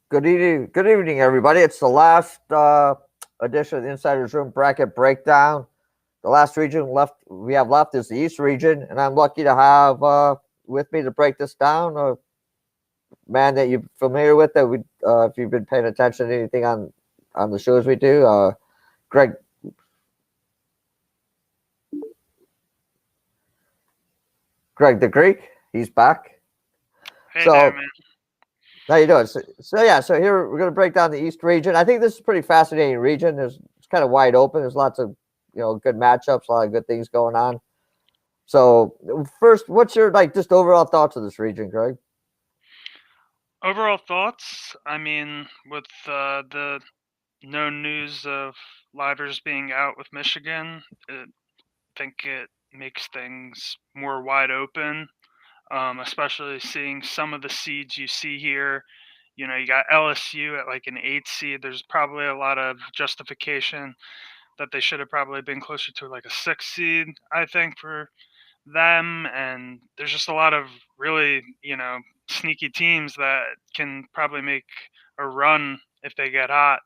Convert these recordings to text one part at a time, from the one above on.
Good evening, everybody. It's the last edition of the Insider's Room bracket breakdown. The last region left we have left is the East region, and I'm lucky to have with me to break this down a man that you're familiar with. That we, if you've been paying attention to anything on the shows we do, Greg Greg the Greek. He's back. Hey there, So man. how you doing? So here we're going to break down the East region. I think this is a pretty fascinating region. It's kind of wide open. There's lots of good matchups, a lot of good things going on. So first, what's your just overall thoughts of this region, Greg? Overall thoughts? I mean, with the no news of Livers being out with Michigan, I think it makes things more wide open, especially seeing some of the seeds you see here. You got LSU at like an 8 seed. There's probably a lot of justification that they should have probably been closer to like a 6 seed, I think, for them, and there's just a lot of really sneaky teams that can probably make a run if they get hot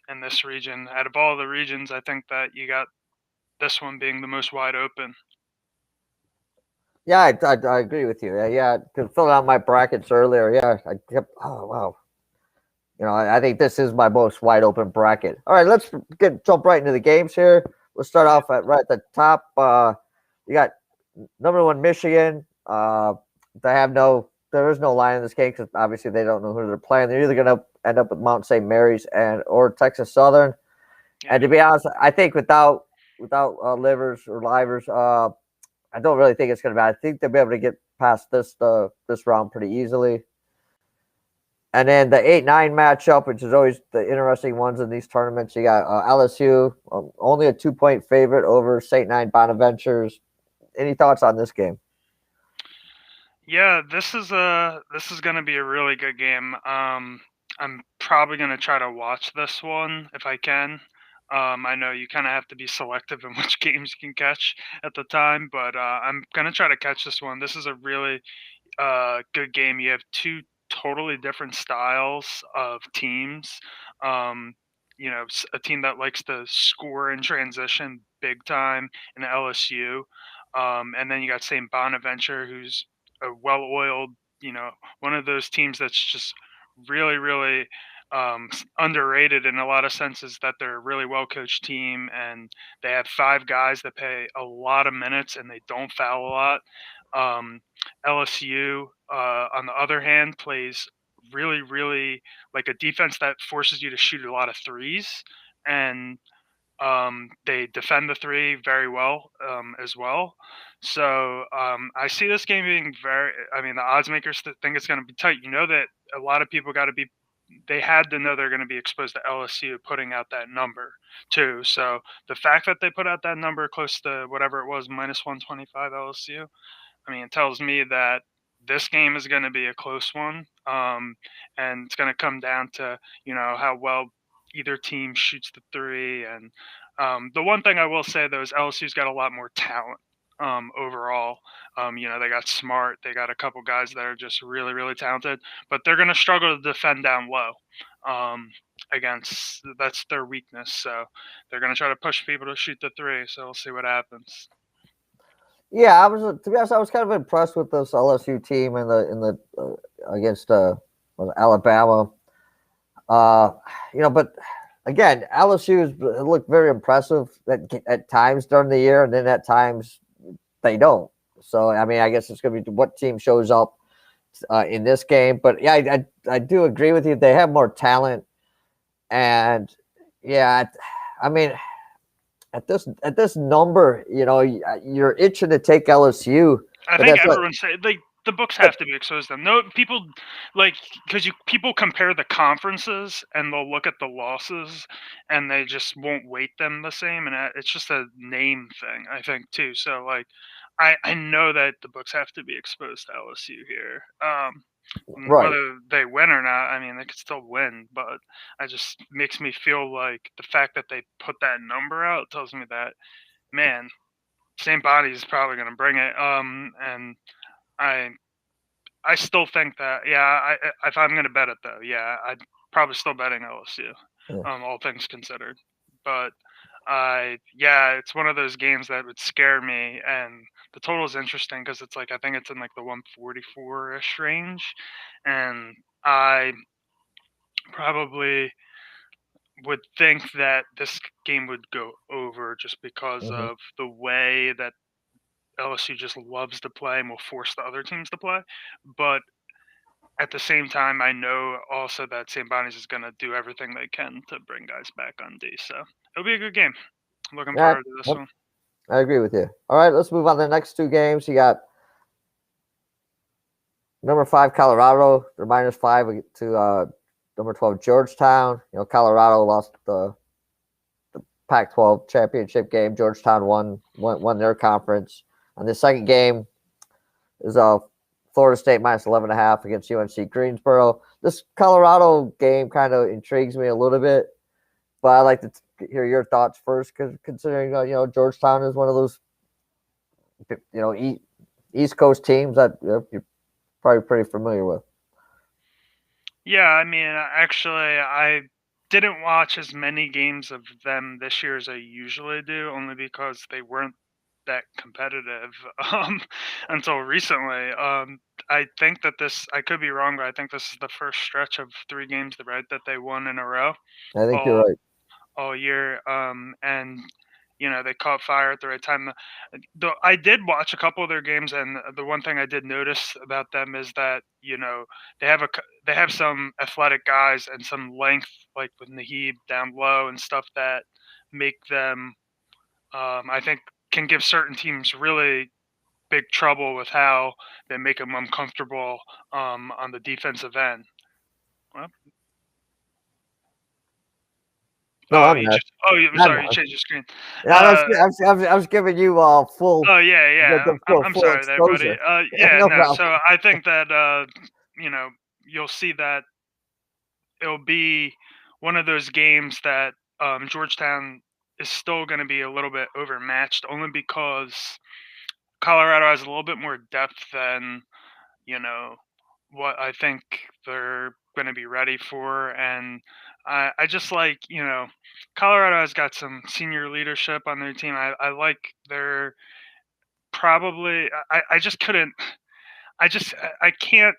in this region. Out of all the regions, I think that you got this one being the most wide open. Yeah, I agree with you. Yeah, because filling out my brackets earlier, yeah, I kept. Oh wow, I think this is my most wide open bracket. All right, let's jump right into the games here. We'll start Yeah. off right at the top. You got number one Michigan. There is no line in this game because obviously they don't know who they're playing. They're either going to end up with Mount St. Mary's or Texas Southern. Yeah. And to be honest, I think without livers or livers, I don't really think it's going to matter. I think they'll be able to get past this round pretty easily. And then the 8-9 matchup, which is always the interesting ones in these tournaments, you got LSU, only a 2-point favorite over St. Nine Bonaventures. Any thoughts on this game? Yeah, this is gonna be a really good game. I'm probably gonna try to watch this one if I can. I know you kind of have to be selective in which games you can catch at the time, but I'm gonna try to catch this one. This is a really good game. You have two totally different styles of teams. Um, a team that likes to score in transition big time in LSU. And then you got St. Bonaventure, who's a well-oiled, one of those teams that's just really, really underrated in a lot of senses. That they're a really well-coached team, and they have five guys that play a lot of minutes, and they don't foul a lot. Um, LSU, on the other hand, plays really, really like a defense that forces you to shoot a lot of threes, and they defend the three very well as well. So I see this game being very. I mean, the odds makers think it's going to be tight. You know that a lot of people got to be. They had to know they're going to be exposed to LSU putting out that number too. So the fact that they put out that number close to whatever it was, minus 125 LSU, I mean, it tells me that this game is going to be a close one, and it's going to come down to how well either team shoots the three. And the one thing I will say though is LSU's got a lot more talent overall. They got Smart, they got a couple guys that are just really, really talented, but they're going to struggle to defend down low. Um, Against that's their weakness, so they're going to try to push people to shoot the three. So we'll see what happens. Yeah, to be honest, I was kind of impressed with this LSU team in the against Alabama. Uh, but again, LSU has looked very impressive at times during the year, and then at times they don't. So I mean, I guess it's going to be what team shows up in this game. But yeah, I do agree with you. They have more talent, and yeah, I mean, at this number, you're itching to take LSU, I but think that's what. everyone say like the books But have to be exposed to them. No people like because you people compare the conferences and they'll look at the losses and they just won't weight them the same, and it's just a name thing I think too. So like I know that the books have to be exposed to LSU here. Right. Whether they win or not, I mean they could still win, but it just makes me feel like the fact that they put that number out tells me that man, St. Body's probably going to bring it. And I I still think that, if I'm going to bet it though, I'd probably still betting LSU, Yeah. all things considered. But it's one of those games that would scare me, and the total is interesting because it's like I think it's in like the 144-ish range, and I probably would think that this game would go over just because Mhm. of the way that LSU just loves to play and will force the other teams to play. But at the same time, I know also that St. Bonnie's is going to do everything they can to bring guys back on D. So it'll be a good game. Looking Yeah, forward to this one. I agree with you. All right, let's move on to the next two games. You got number 5 Colorado, they're -5 to number 12 Georgetown. Colorado lost the Pac-12 championship game. Georgetown won their conference. And the second game is Florida State -11.5 against UNC Greensboro. This Colorado game kind of intrigues me a little bit, but I'd like to hear your thoughts first, because considering Georgetown is one of those East Coast teams that you're probably pretty familiar with. Yeah, I mean, actually, I didn't watch as many games of them this year as I usually do, only because they weren't that competitive until recently. I think that I could be wrong, but I think this is the first stretch of 3 games, right, that they won in a row I think you're all right. all year. And they caught fire at the right time. Though I did watch a couple of their games, and the one thing I did notice about them is that they have some athletic guys and some length, like with Naheeb down low and stuff, that make them, I think, can give certain teams really big trouble with how they make them uncomfortable on the defensive end. Well, No, I'm not. I'm I'm sorry, you not. changed your screen. Yeah, Uh, I was giving you Oh yeah, yeah. I'm full sorry there, buddy. exposure. Yeah, No no. problem. So I think that you know, you'll see that it'll be one of those games that Georgetown is still going to be a little bit overmatched, only because Colorado has a little bit more depth than you know what I think they're going to be ready for, and I just like Colorado has got some senior leadership on their team. I like their probably I just couldn't I can't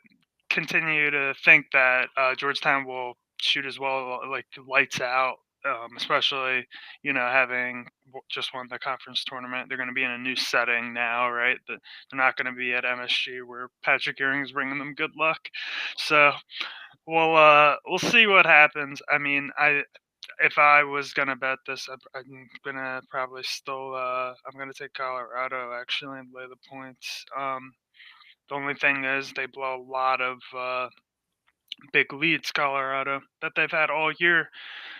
continue to think that Georgetown will shoot as well, like lights out, especially having just won the conference tournament. They're going to be in a new setting now, right? They're not going to be at MSG where Patrick Ewing is bringing them good luck. So we'll see what happens. I mean, if I was gonna bet this, I'm gonna probably still I'm gonna take Colorado actually and lay the points. The only thing is they blow a lot of big leads, Colorado, that they've had all year.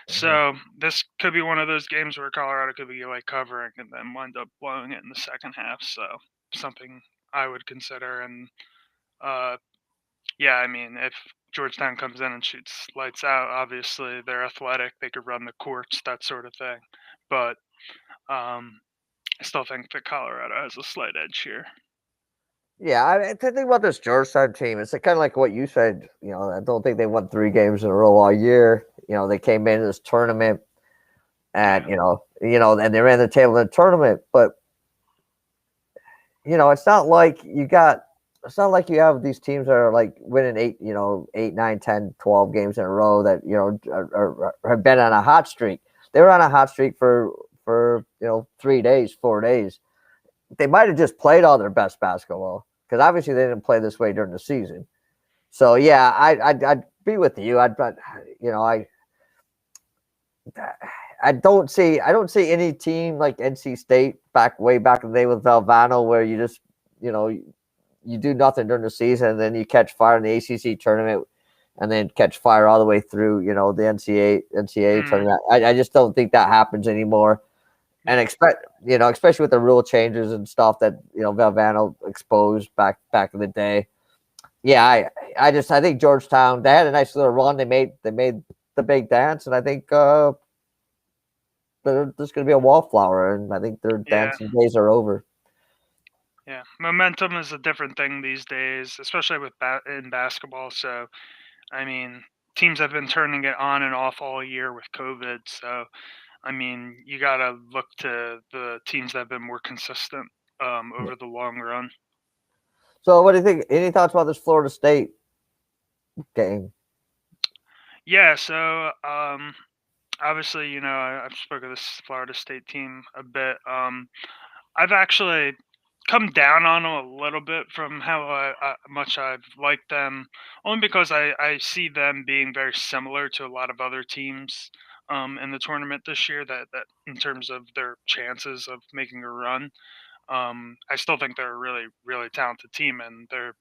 Mhm. So this could be one of those games where Colorado could be like covering and then wind up blowing it in the second half. So something I would consider. And uh, I mean, if Georgetown comes in and shoots lights out, obviously they're athletic, they could run the courts, that sort of thing. But I still think that Colorado has a slight edge here. Yeah, the thing about this Georgetown team, it's kind of like what you said. I don't think they won 3 games in a row all year. They came into this tournament, and Yeah. and they ran the table in the tournament. But it's not like it's not like you have these teams that are like winning 8, 9, 10, 12 games in a row that have been on a hot streak. They were on a hot streak for 3 days, 4 days. They might have just played all their best basketball, because obviously they didn't play this way during the season. So yeah, I'd be with you. I don't see any team like NC State way back in the day with Valvano, where you just you do nothing during the season and then you catch fire in the ACC tournament, and then catch fire all the way through the NCAA Mm, tournament. I just don't think that happens anymore. And especially with the rule changes and stuff that Valvano exposed back in the day. Yeah, I think Georgetown, they had a nice little run. They made the big dance, and I think they're just going to be a wallflower, and I think their yeah. dancing days are over. Yeah, momentum is a different thing these days, especially with in basketball. So, I mean, teams have been turning it on and off all year with COVID. So, I mean, you gotta look to the teams that have been more consistent over the long run. So, what do you think? Any thoughts about this Florida State game? Yeah. So, obviously, I've spoken of this Florida State team a bit. I've actually come down on them a little bit from how much I've liked them, only because I see them being very similar to a lot of other teams in the tournament this year. That in terms of their chances of making a run, I still think they're a really really talented team, and they're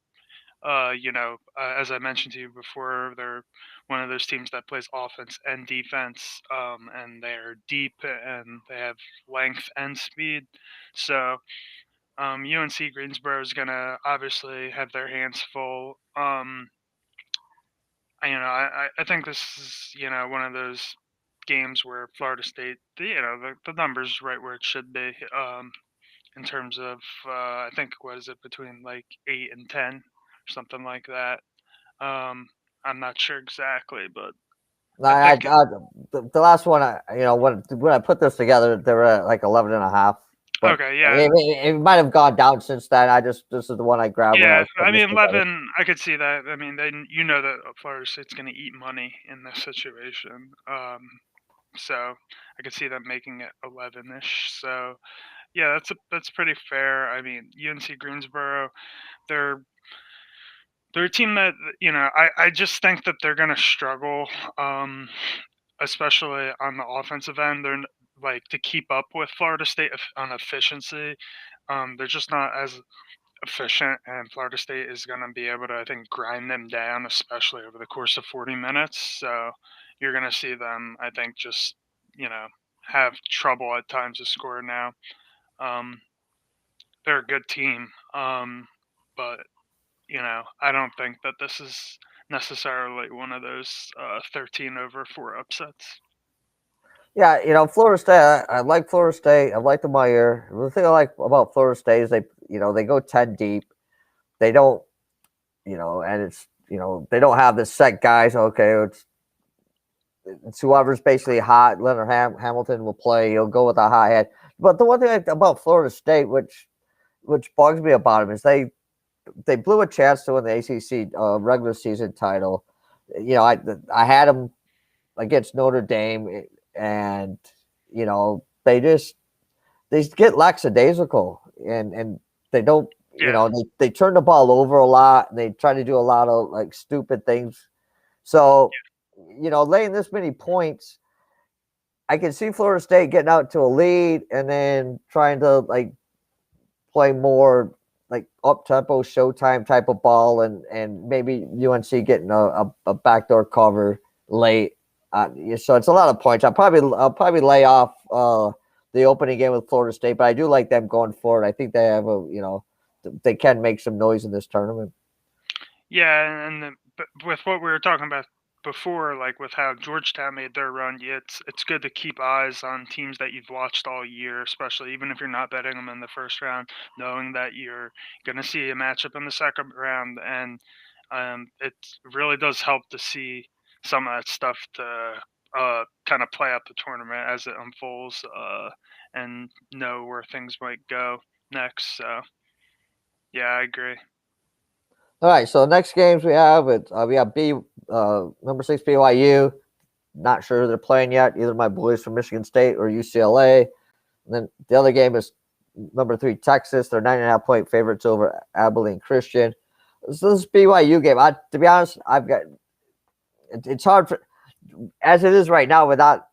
as I mentioned to you before, they're one of those teams that plays offense and defense, and they're deep and they have length and speed. So UNC Greensboro is going to obviously have their hands full. I think this is one of those games where Florida State, the numbers right where it should be. In terms of, I think what is it between like 8 and 10 or something like that. I'm not sure exactly, but I I, think the last one, when I put this together, they were at like 11 and a half. But okay, yeah, it might have gone down since then. This is the one I grabbed when I yeah. was I putting this mean, together. 11. I could see that. I mean, that Florida State's going to eat money in this situation. So I could see them making it 11ish. So yeah, that's pretty fair. I mean, UNC Greensboro, they're they're a team that I just think that they're going to struggle. Especially on the offensive end. Like to keep up with Florida State on efficiency. They're just not as efficient, and Florida State is going to be able to, I think, grind them down, especially over the course of 40 minutes. So you're going to see them, I think, just you know have trouble at times to score now. Um, they're a good team, but I don't think that this is necessarily one of those 13 over 4 upsets. Yeah, Florida State. I like Florida State. I like the Meyer. The thing I like about Florida State is they go 10 deep. They don't, and they don't have the set guys. Okay, it's whoever's basically hot. Leonard Hamilton will play. He'll go with a high head. But the one thing about Florida State, which bugs me about them, is they blew a chance to win the ACC regular season title. I had them against Notre Dame, and they get lackadaisical, and they don't. Yeah, They turn the ball over a lot, and they try to do a lot of like stupid things. So, laying this many points, I can see Florida State getting out to a lead and then trying to like play more like up tempo showtime type of ball, and maybe UNC getting a backdoor cover late. So it's a lot of points. I'll probably lay off the opening game with Florida State, but I do like them going forward. I think they have they can make some noise in this tournament. yeah, and but with what we were talking about before, like with how Georgetown made their run, yeah, it's good to keep eyes on teams that you've watched all year, especially even if you're not betting them in the first round, knowing that you're going to see a matchup in the second round, and it really does help to see some of that stuff to kind of play out the tournament as it unfolds, and know where things might go next. So yeah, I agree. All right, so next games we have number 6 BYU. Not sure who they're playing yet. Either my boys from Michigan State or UCLA. And then the other game is number 3 Texas. They're 9.5-point favorites over Abilene Christian. So this BYU game, to be honest, it's hard for, as it is right now without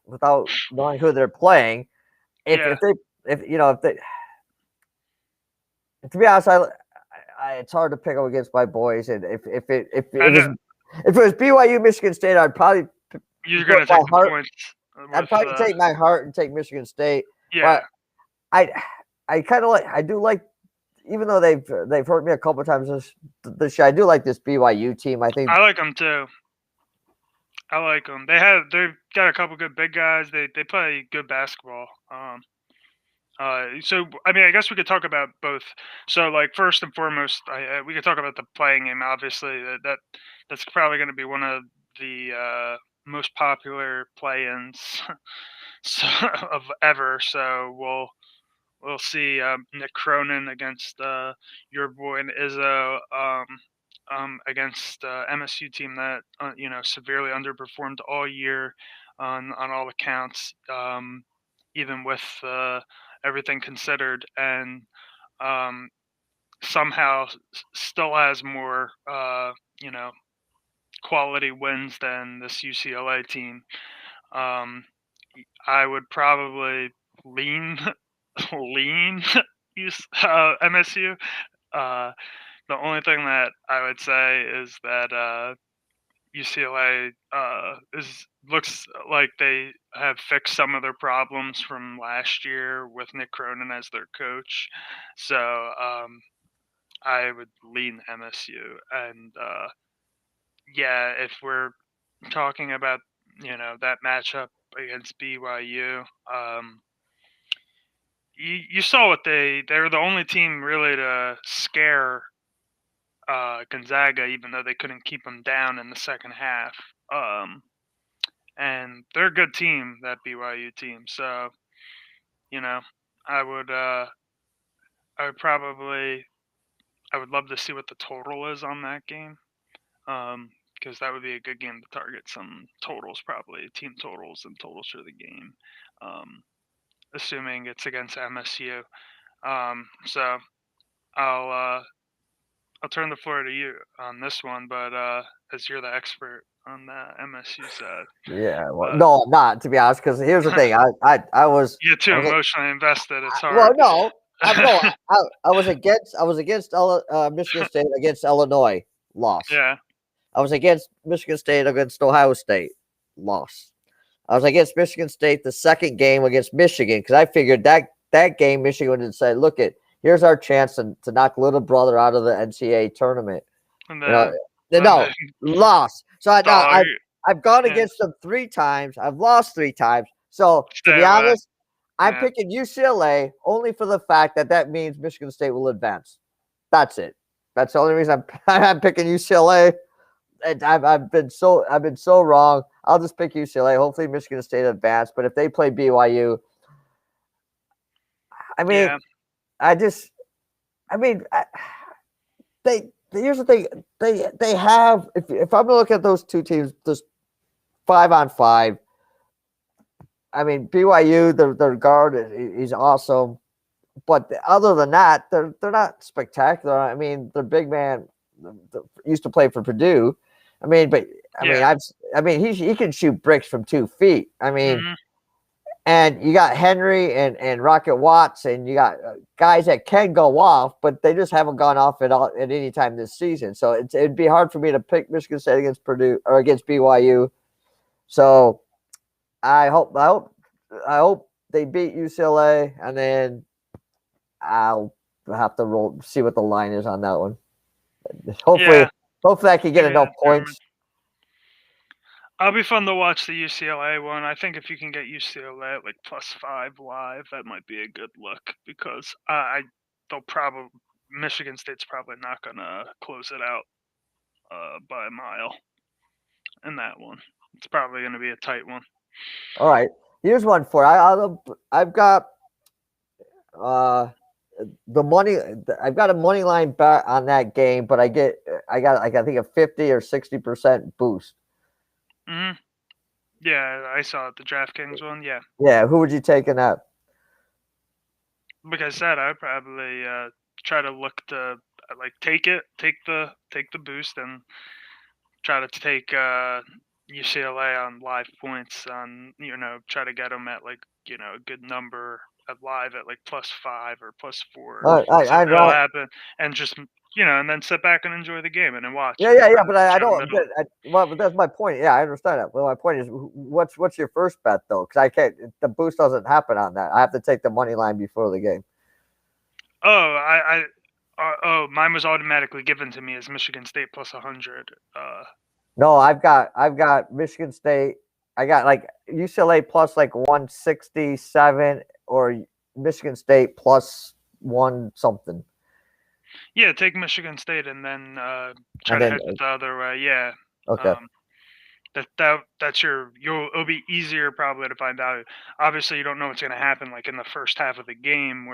knowing who they're playing. If Yeah, they if they to be honest, it's hard to pick up against my boys. And I know. if it was BYU Michigan State, I'd probably You're put gonna my take the heart. points I'd with probably take my heart and take Michigan State. yeah. But I kind of I do like, even though they've hurt me a couple of times this year, I do like this BYU team. I think I like them too. I like them. They've got a couple good big guys. They play good basketball. So I mean, I guess we could talk about both. So, like first and foremost, we could talk about the playing game. Obviously, that's probably going to be one of the most popular play-ins so, of ever. So we'll see Nick Cronin against your boy and Izzo against MSU team that severely underperformed all year on all accounts, even with everything considered, and um, somehow still has more quality wins than this UCLA team. Um, I would probably lean lean MSU. Uh, the only thing that I would say is that UCLA is looks like they have fixed some of their problems from last year with Nick Cronin as their coach. So I would lean MSU, and yeah, if we're talking about that matchup against BYU, you saw what they were the only team really to scare Gonzaga, even though they couldn't keep them down in the second half. And they're a good team, that BYU team. So you know, I would I would probably I would love to see what the total is on that game. Because that would be a good game to target some totals, probably team totals and totals for the game. Um, assuming it's against MSU. So I'll uh, I'll turn the floor to you on this one, but as you're the expert on the MSU side, Yeah, well, but no, I'm not, to be honest. Because here's the thing, I was, you get too I was like, emotionally invested. It's well, hard. no, I was against Michigan State against Illinois, loss. Yeah, I was against Michigan State against Ohio State, loss. I was against Michigan State the second game against Michigan because I figured that game Michigan would say, look here's our chance to knock little brother out of the NCAA tournament. and You know, then no, loss. So dog. I've gone Yeah, against them 3 times. I've lost 3 times. So to stay be away. honest, I'm Yeah, picking UCLA only for the fact that means Michigan State will advance. That's it. That's the only reason I'm picking UCLA. And I've been so wrong. I'll just pick UCLA. Hopefully Michigan State advance. But if they play BYU, I mean, yeah, I just I mean here's the thing. They have if I'm gonna look at those two teams, just 5-on-5. I mean, BYU, their guard is awesome, but other than that, they're not spectacular. I mean, their big man used to play for Purdue. I mean, but yeah. he can shoot bricks from 2 feet. I mean, Hmm. and you got Henry and Rocket Watts, and you got guys that can go off, but they just haven't gone off at any time this season. So it'd be hard for me to pick Michigan State against Purdue or against BYU. So I hope they beat UCLA, and then I'll have to see what the line is on that one. Hopefully, Yeah, hopefully I can get give me enough that German. points. It'll be fun to watch the UCLA one. I think if you can get UCLA at like +5 live, that might be a good look because they'll probably Michigan State's probably not gonna close it out by a mile in that one. It's probably gonna be a tight one. All right, here's one for I've got uh the money. I've got a money line bet on that game, but I got I think a 50 or 60% boost. Hmm. Yeah, I saw it, the DraftKings one. Yeah, Yeah, who would you take in that? like I said, I'd probably try to look to like take the boost and try to take UCLA on live points on try to get them at like a good number at live at like +5 or +4. See I what'll know. happen, and just and then sit back and enjoy the game and then watch Yeah, it. yeah. But I Try to don't. middle. Well, but that's my point. Yeah, I understand that. Well, my point is, what's your first bet though? Because I can't. The boost doesn't happen on that. I have to take the money line before the game. Oh, oh, mine was automatically given to me as Michigan State +100. No, I've got Michigan State. I got like UCLA plus like 167 or Michigan State plus 1 something. Yeah, take Michigan State and then try And to then, hedge it the other way. Yeah. okay. Um, that's it'll be easier probably to find out. Obviously, you don't know what's going to happen like in the first half of the game,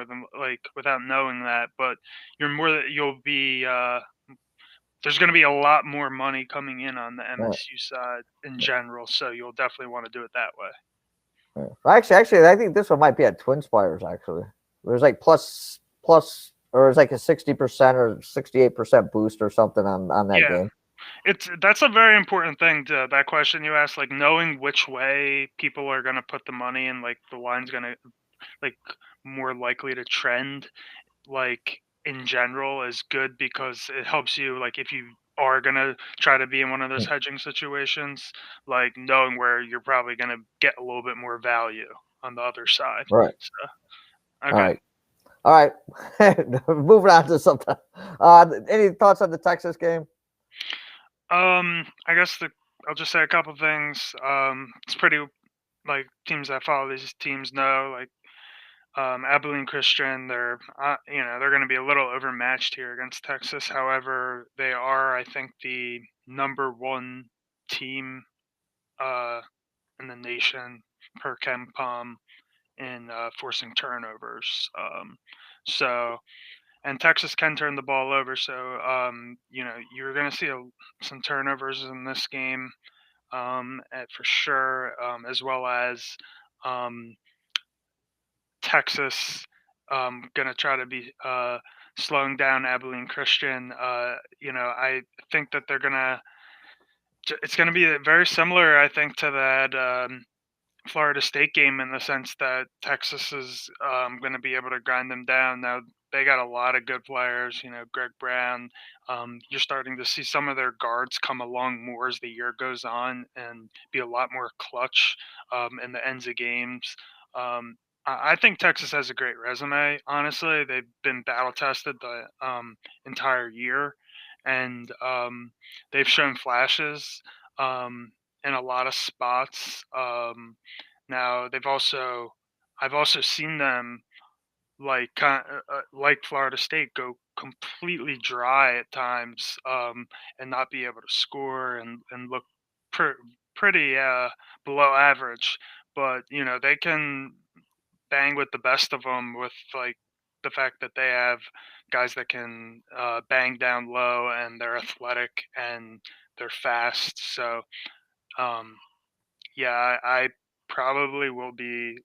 without knowing that. But you'll be there's going to be a lot more money coming in on the Right. MSU side in general, so you'll definitely want to do it that way. Right. Actually, I think this one might be at Twin Spires. Actually, there's like plus, or it's like a 60% or 68% boost or something on that Yeah, game. that's a very important thing to that question you asked, like knowing which way people are going to put the money and like the line's going to like more likely to trend like in general is good because it helps you like if you are gonna try to be in one of those hedging situations, like knowing where you're probably gonna get a little bit more value on the other side. Right. So All okay. right. All right. Moving on to something. Any thoughts on the Texas game? I guess I'll just say a couple things. It's pretty like teams that follow these teams know like Abilene Christian, they're going to be a little overmatched here against Texas. However, they are, I think, the number one team uh, in the nation per KenPom in forcing turnovers. So, and Texas can turn the ball over. So, you're going to see some turnovers in this game for sure, as well as. Um, Texas going to try to be slowing down Abilene Christian. I think that it's going to be very similar, I think, to that Florida State game in the sense that Texas is going to be able to grind them down. Now, they got a lot of good players, Greg Brown. You're starting to see some of their guards come along more as the year goes on and be a lot more clutch in the ends of games. I think Texas has a great resume, honestly. They've been battle tested the entire year, and they've shown flashes in a lot of spots. Now I've also seen them like Florida State go completely dry at times, and not be able to score and look pretty below average. But they can bang with the best of them with like the fact that they have guys that can bang down low and they're athletic and they're fast. So um, yeah, I probably will be.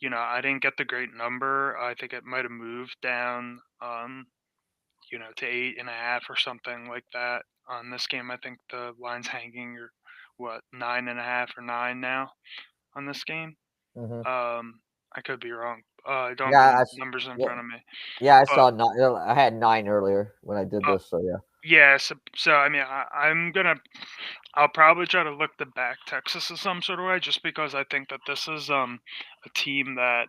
I didn't get the great number. I think it might have moved down, to 8.5 or something like that on this game. I think the line's hanging or what 9.5 or 9 now on this game. Mm-hmm. I could be wrong. I don't have Yeah, the numbers in yeah, front of me, yeah. I but saw 9. I had 9 earlier when I did uh, this. So yeah. yeah. So I mean, I'll probably try to look to back Texas in some sort of way, just because I think that this is a team that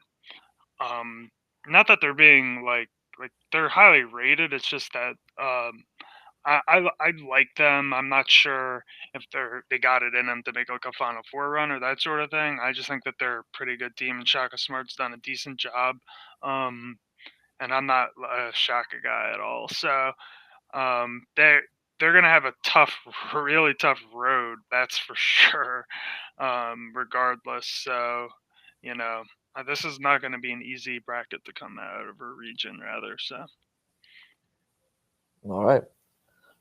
Um, not that they're being like they're highly rated. It's just that I like them. I'm not sure if they got it in them to make like a Final Four run or that sort of thing. I just think that they're a pretty good team, and Shaka Smart's done a decent job. Um, and I'm not a Shaka guy at all. So they're gonna have a tough, really tough road. That's for sure. Regardless, so you know this is not going to be an easy bracket to come out of, or region rather. So All right.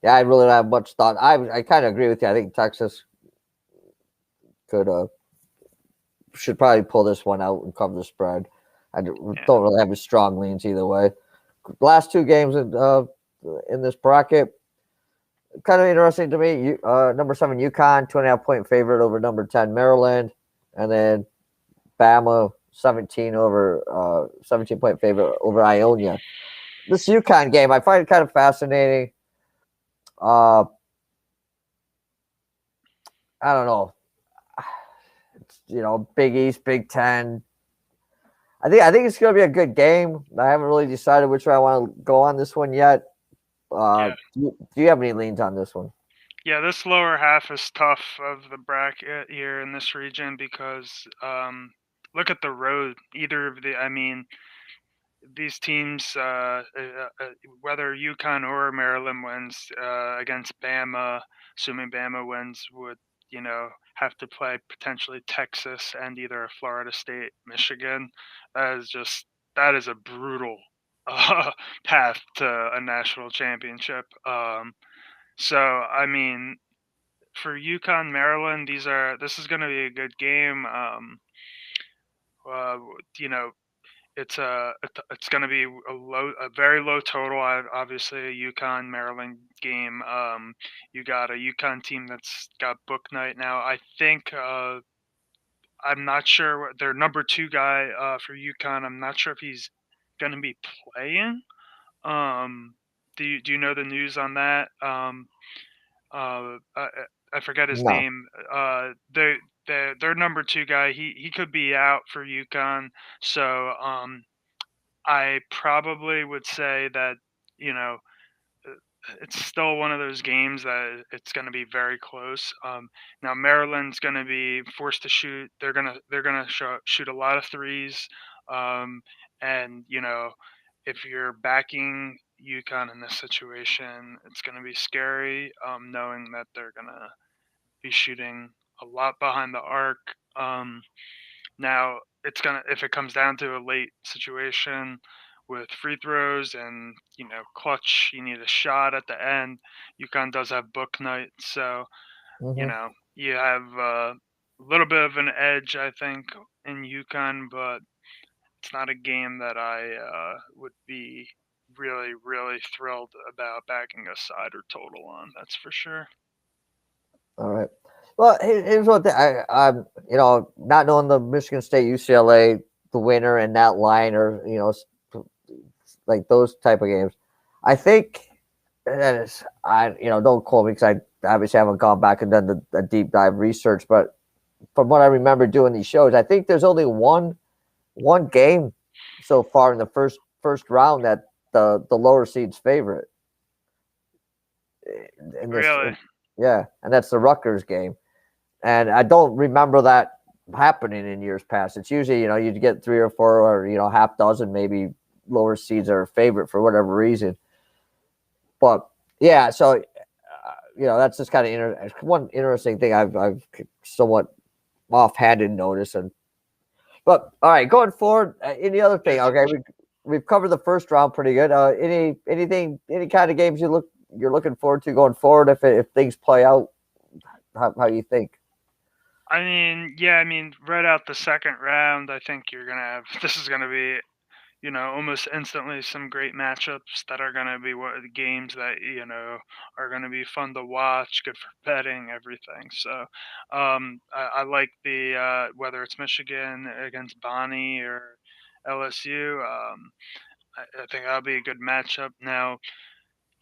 Yeah, I really don't have much thought. I kind of agree with you. I think Texas could should probably pull this one out and cover the spread. I don't yeah, really have a strong leans either way. Last 2 games in this bracket, kind of interesting to me. Number 7 Uconn, 2.5 point favorite over number 10 Maryland, and then Bama 17 point favorite over Ionia. This Uconn game I find kind of fascinating. Uh, I don't know. It's, Big East, Big Ten. I think it's going to be a good game. I haven't really decided which way I want to go on this one yet. yeah, Do you have any leans on this one? yeah. This lower half is tough of the bracket here in this region because look at the road. Either of the, I mean, these teams, whether UConn or Maryland wins against Bama, assuming Bama wins, would have to play potentially Texas and either Florida State, Michigan. That is just that is a brutal uh, path to a national championship. So I mean, for UConn, Maryland, this is going to be a good game. Uh, you know, it's going to be a very low total. Obviously, a UConn Maryland game. You got a UConn team that's got book night now. I think I'm not sure what their number two guy for UConn. I'm not sure if he's going to be playing. Do you know the news on that? I forget his No. name. Their number two guy. He could be out for UConn. So I probably would say that, you know, uh, it's still one of those games that it's going to be very close. Now Maryland's going to be forced to shoot. They're gonna shoot a lot of threes, um, and if you're backing UConn in this situation, it's going to be scary, knowing that they're going to be shooting a lot behind the arc. Now it's gonna if it comes down to a late situation with free throws and clutch, you need a shot at the end. UConn does have book night, so Hmm. you have a little bit of an edge, I think, in UConn, but it's not a game that I would be really, really thrilled about backing a side or total on. That's for sure. All right. Well, here's what I'm, not knowing the Michigan State UCLA, the winner and that line, or like those type of games. I think that is, don't quote me because I obviously haven't gone back and done the deep dive research, but from what I remember doing these shows, I think there's only one game so far in the first round that the lower seed's favorite in this. Really, Yeah, and that's the Rutgers game. And I don't remember that happening in years past. It's usually, you'd get three or four or, half dozen maybe lower seeds are a favorite for whatever reason. But yeah, so, that's just kind of one interesting thing I've somewhat offhanded noticed. But all right, going forward, any other thing? Okay, we've covered the first round pretty good. Any kind of games you're looking forward to going forward if things play out how you think? I mean, yeah, I mean, right out the second round, I think you're gonna have this is gonna be almost instantly some great matchups that are going to be what the games that are going to be fun to watch, good for betting, everything. So I like the whether it's Michigan against Bonnie or LSU. I think that'll be a good matchup. Now,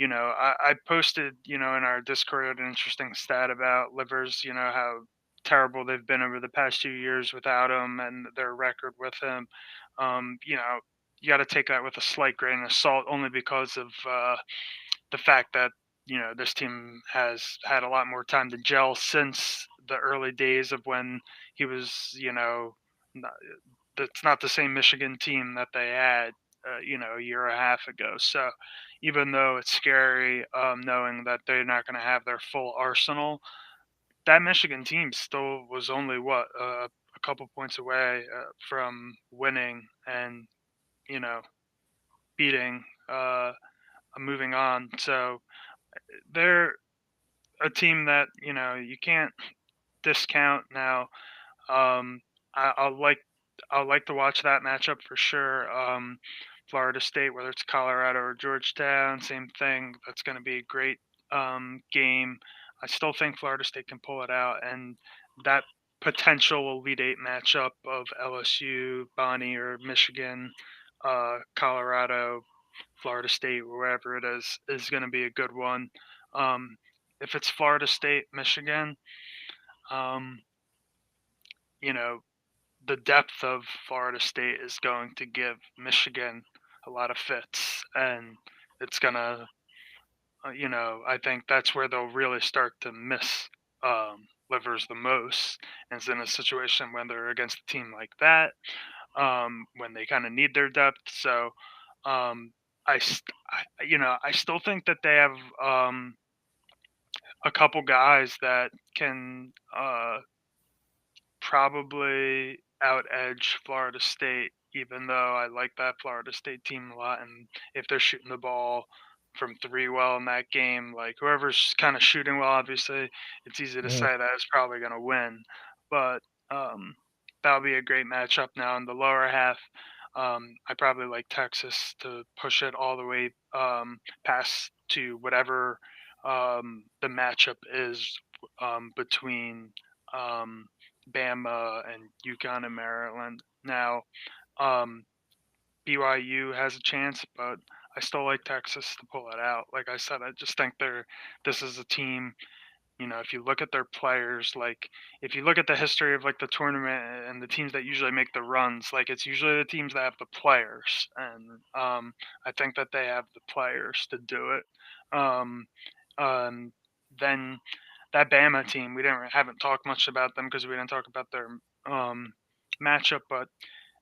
I posted, in our Discord an interesting stat about Livers, how terrible they've been over the past 2 years without him and their record with him. You got to take that with a slight grain of salt, only because of the fact that this team has had a lot more time to gel since the early days of when he was, not, that's not the same Michigan team that they had, a year and a half ago. So even though it's scary, knowing that they're not going to have their full arsenal, that Michigan team still was only what a couple points away from winning and you know beating, moving on. So they're a team that you can't discount now. Um, I'll like to watch that matchup for sure. Florida State, whether it's Colorado or Georgetown, same thing. That's going to be a great game. I still think Florida State can pull it out, and that potential Elite Eight matchup of LSU, Bonnie, or Michigan, Colorado, Florida State, wherever it is going to be a good one. Um, if it's Florida State, Michigan, um, you know, the depth of Florida State is going to give Michigan a lot of fits, and it's gonna, I think that's where they'll really start to miss. delivers the most, and it's in a situation when they're against a team like that, when they kind of need their depth. So, um, I still think that they have a couple guys that can probably out edge Florida State, even though I like that Florida State team a lot. And if they're shooting the ball from three well in that game, like whoever's kind of shooting well, obviously, it's easy to Mhm. say that is probably going to win. But um, that'll be a great matchup now in the lower half. I probably like Texas to push it all the way past to whatever the matchup is between um, Bama and Uconn and Maryland. Now, um, BYU has a chance, but I still like Texas to pull it out. Like I said, I just think this is a team. If you look at their players, like if you look at the history of like the tournament and the teams that usually make the runs, like it's usually the teams that have the players, and I think that they have the players to do it. Um, um, then that Bama team, we haven't talked much about them because we didn't talk about their um, matchup, but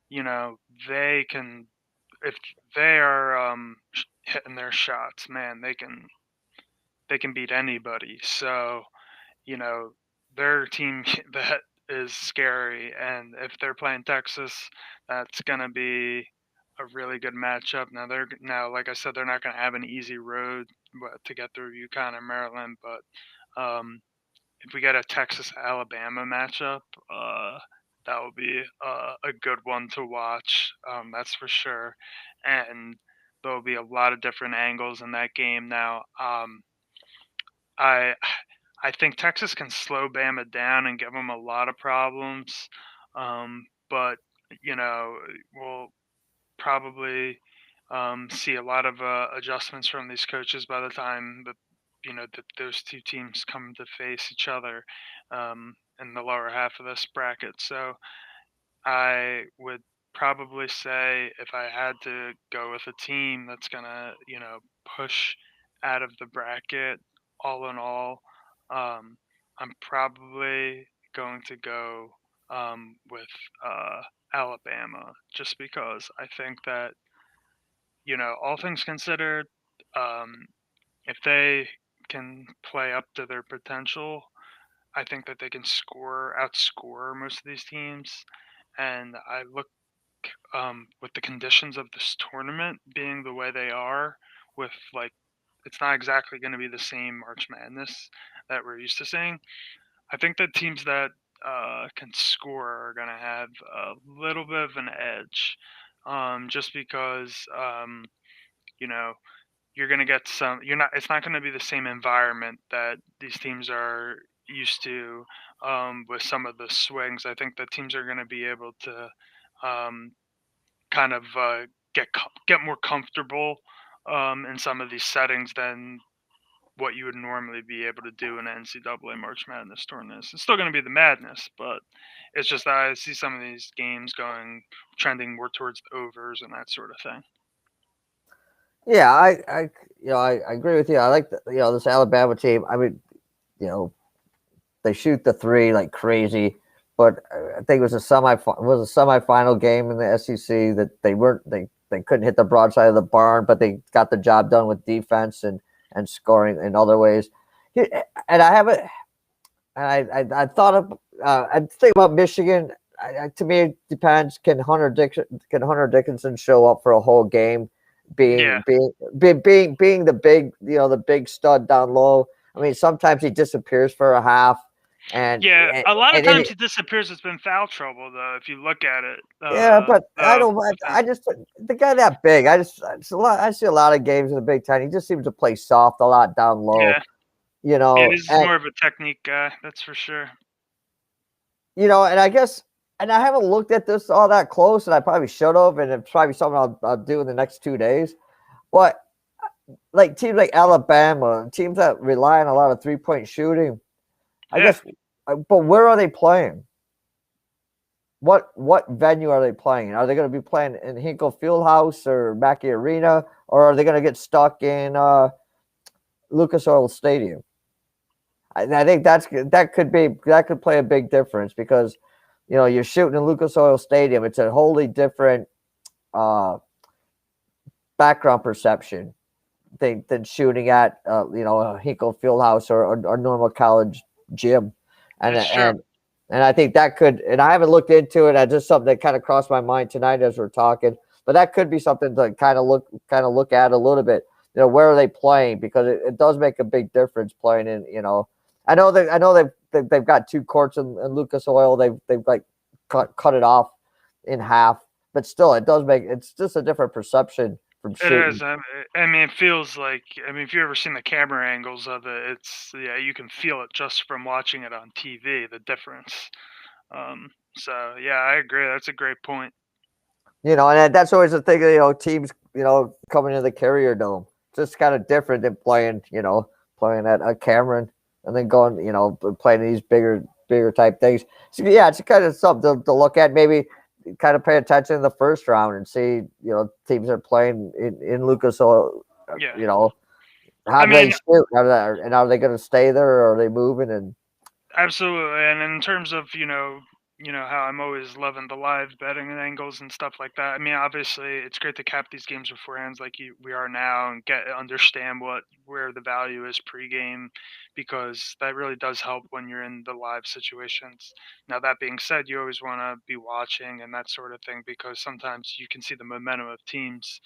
you know they can if they are hitting their shots, man, they can beat anybody. So their team that is scary, and if they're playing Texas, that's gonna be a really good matchup. Now, like I said, they're not gonna have an easy road to get through UConn and Maryland, but if we get a Texas Alabama matchup, that will be a good one to watch. That's for sure, and there will be a lot of different angles in that game. Now, I I think Texas can slow Bama down and give them a lot of problems, but we'll probably see a lot of adjustments from these coaches by the time that those two teams come to face each other in the lower half of this bracket. So I would probably say if I had to go with a team that's gonna push out of the bracket, all in all, um, I'm probably going to go with Alabama, just because I think that all things considered, um, if they can play up to their potential, I think that they can outscore most of these teams. And I look with the conditions of this tournament being the way they are, with like it's not exactly going to be the same March Madness that we're used to seeing. I think the teams that can score are going to have a little bit of an edge, just because you know you're going to get some. You're not. It's not going to be the same environment that these teams are used to with some of the swings. I think the teams are going to be able to um, kind of get more comfortable in some of these settings than what you would normally be able to do in an NCAA March Madness tournament. It's still going to be the madness, but it's just that I see some of these games trending more towards the overs and that sort of thing. Yeah, I agree with you. I like this Alabama team. I mean, you know, they shoot the three like crazy, but I think it was a semifinal game in the SEC that they couldn't hit the broadside of the barn, but they got the job done with defense and scoring in other ways. And I haven't, and I thought of I think about Michigan. To me, it depends. Can Hunter Dickinson show up for a whole game, Yeah, being the big the big stud down low? I mean, sometimes he disappears for a half, and yeah. and, A lot of and then times he disappears. It's been foul trouble, though. If you look at it, yeah, but I though, don't. with him. I just the guy that big. It's a lot. I see a lot of games in the Big Ten. He just seems to play soft a lot down low. Yeah, yeah. This is And more of a technique guy, that's for sure. and I guess, and I haven't looked at this all that close, and I probably should have, and it's probably something I'll do in the next 2 days. But like teams like Alabama, teams that rely on a lot of 3-point shooting, I Yeah. guess. But where are they playing? What venue are they playing? Are they going to be playing in Hinkle Fieldhouse or Mackey Arena, or are they going to get stuck in Lucas Oil Stadium? I think that could play a big difference because you're shooting in Lucas Oil Stadium. It's a wholly different uh, background perception than shooting at a Hinkle Fieldhouse or normal college gym, and It's true. and and I think that could. And I haven't looked into it. I just something that kind of crossed my mind tonight as we're talking. But that could be something to kind of look at a little bit. Where are they playing? Because it does make a big difference playing in. I know they've got two courts in Lucas Oil. They've like cut it off in half, but still, it's just a different perception from It shooting. is. I mean, it feels like. I mean, if you've ever seen the camera angles of it, it's yeah, you can feel it just from watching it on TV. The difference. So yeah, I agree. That's a great point. And that's always the thing. Teams, coming to the Carrier Dome, just kind of different than playing at a Cameron and then going, playing these bigger type things. So yeah, it's kind of something to look at. Maybe kind of pay attention in the first round and see, teams are playing in Lucas Oil. Yeah. How I do they mean, shoot? Are they going to stay there or are they moving? And absolutely. And in terms of, how I'm always loving the live betting and angles and stuff like that. I mean, obviously, it's great to cap these games beforehand, like we are now, and understand where the value is pregame, because that really does help when you're in the live situations. Now, that being said, you always want to be watching and that sort of thing, because sometimes you can see the momentum of teams.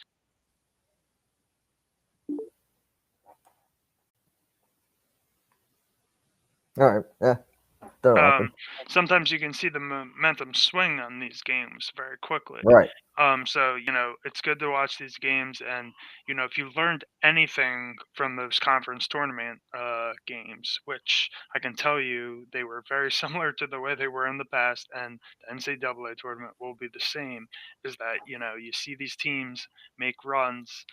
all right, yeah, they're open. Um, Sometimes you can see the momentum swing on these games very quickly. Right. So it's good to watch these games, and if you learned anything from those conference tournament games, which I can tell you they were very similar to the way they were in the past, and the NCAA tournament will be the same, is that you see these teams make runs.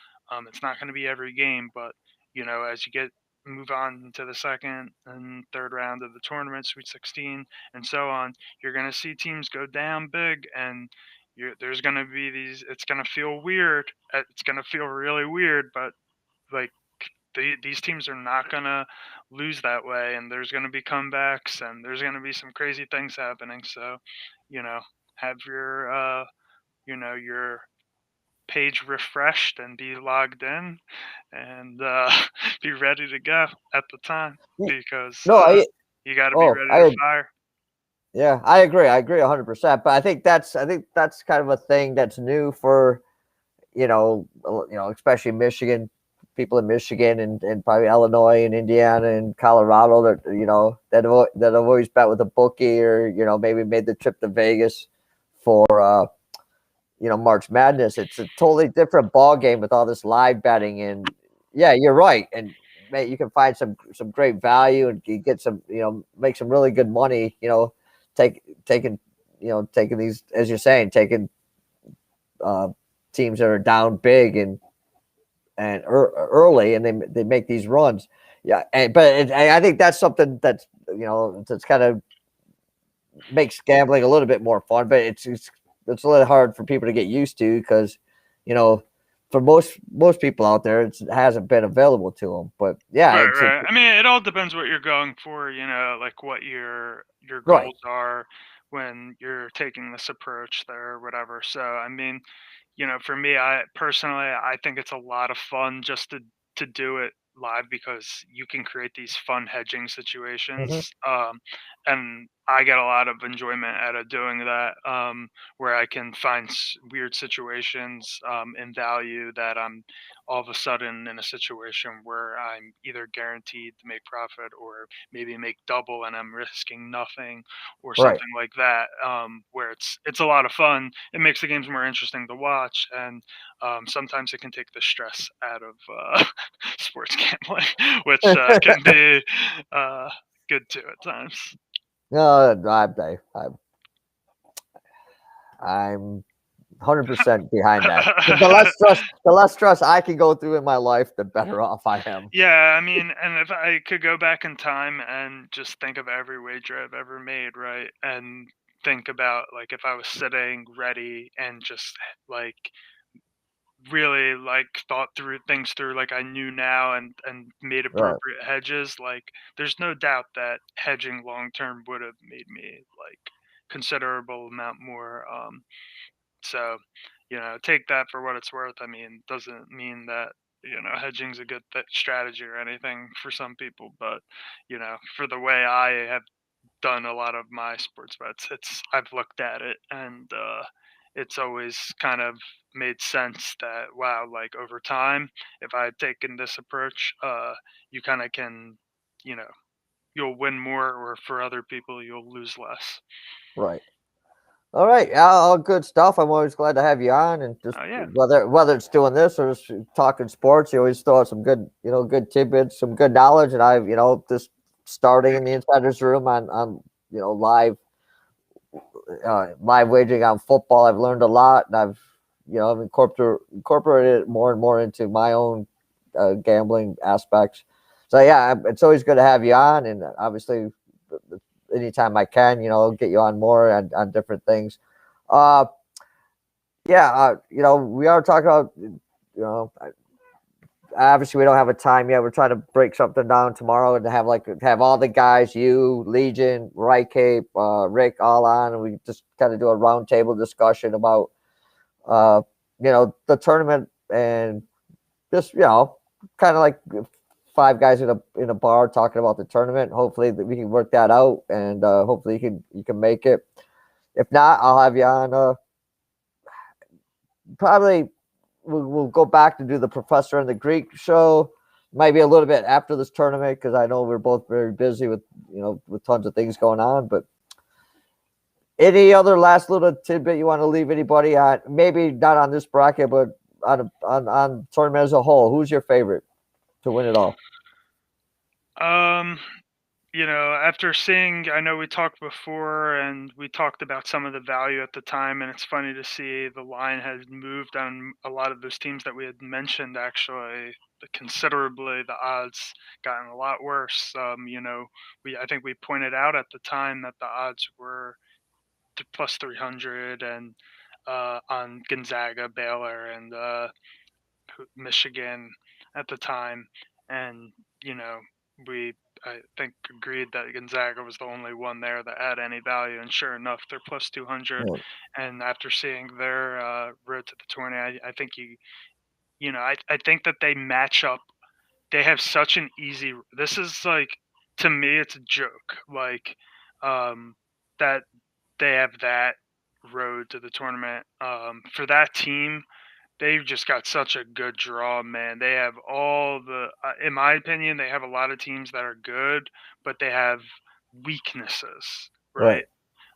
It's not going to be every game, but as you get move on to the second and third round of the tournament, Sweet 16, and so on, you're going to see teams go down big, and there's going to be these. It's going to feel weird. It's going to feel really weird, but like these teams are not going to lose that way, and there's going to be comebacks, and there's going to be some crazy things happening. So, you know, have your page refreshed and be logged in, and be ready to go at the time, because No, you got to be oh, ready to fire. yeah, I agree. I agree 100%. But I think that's kind of a thing that's new for especially Michigan, people in Michigan and probably Illinois and Indiana and Colorado that have always bet with a bookie or maybe made the trip to Vegas for March Madness. It's a totally different ball game with all this live betting and yeah, you're right. And mate, you can find some great value and you get some make some really good money. Taking taking these as you're saying taking uh, teams that are down big and early, and they make these runs. Yeah, I think that's something that's kind of makes gambling a little bit more fun, but it's a little hard for people to get used to because you know for most people out there it hasn't been available to them. But yeah, Right, it's right. I mean, it all depends what you're going for, like what your right. goals are when you're taking this approach there or whatever. So, I mean, for me, I personally, I think it's a lot of fun just to do it live, because you can create these fun hedging Hmm. situations, and I get a lot of enjoyment out of doing that, where I can find weird situations, in value, that I'm all of a sudden in a situation where I'm either guaranteed to make profit or maybe make double, and I'm risking nothing, or Right. something like that, where it's a lot of fun. It makes the games more interesting to watch, and sometimes it can take the stress out of sports gambling, which can be uh, good too at times. No, I'm 100% behind that. The less stress I can go through in my life, the better off I am. Yeah, I mean, and if I could go back in time and just think of every wager I've ever made, right? And think about, like, if I was sitting ready and just like really like thought through things through like I knew now and made Right. appropriate hedges, like there's no doubt that hedging long term would have made me like considerable amount more. So, take that for what it's worth. I mean, doesn't mean that hedging's a good strategy or anything for some people, but for the way I have done a lot of my sports bets. I've looked at it and it's always kind of made sense that wow, like over time, if I had taken this approach, you kind of can, you know, you'll win more, or for other people, you'll lose less. Right. All right. Yeah, all good stuff. I'm always glad to have you on, and just Oh yeah, whether it's doing this or just talking sports, you always throw out some good, good tidbits, some good knowledge. And I've, just starting in the insiders room on live wagering on football. I've learned a lot, and I've incorporated it more and more into my own gambling aspects. So yeah, it's always good to have you on, and obviously, anytime I can, I'll get you on more on different things. Uh, yeah, we are talking about, obviously we don't have a time yet. We're trying to break something down tomorrow and to have all the guys, you, Legion, Right Cape, Rick, all on, and we just kind of do a roundtable discussion about uh, the tournament, and just kind of like five guys in a bar talking about the tournament. Hopefully that we can work that out, and hopefully you can make it. If not, I'll have you on. Probably we'll go back to do the Professor and the Greek show. Maybe a little bit after this tournament, because I know we're both very busy with with tons of things going on. But any other last little tidbit you want to leave anybody on? Maybe not on this bracket, but on tournament as a whole. Who's your favorite to win it all? um, after seeing, I know we talked before and we talked about some of the value at the time, and it's funny to see the line has moved on a lot of those teams that we had mentioned. Actually, considerably, the odds gotten a lot worse. I think we pointed out at the time that the odds were plus 300 and on Gonzaga, Baylor, and Michigan at the time, and you know we I think agreed that Gonzaga was the only one there that had any value, and sure enough, they're plus 200. Right. And after seeing their road to the tourney, I think I think that they match up. They have such an easy. This is like to me, it's a joke. Like that they have that road to the tournament for that team. They've just got such a good draw, man. They have all in my opinion, they have a lot of teams that are good, but they have weaknesses, Right. right?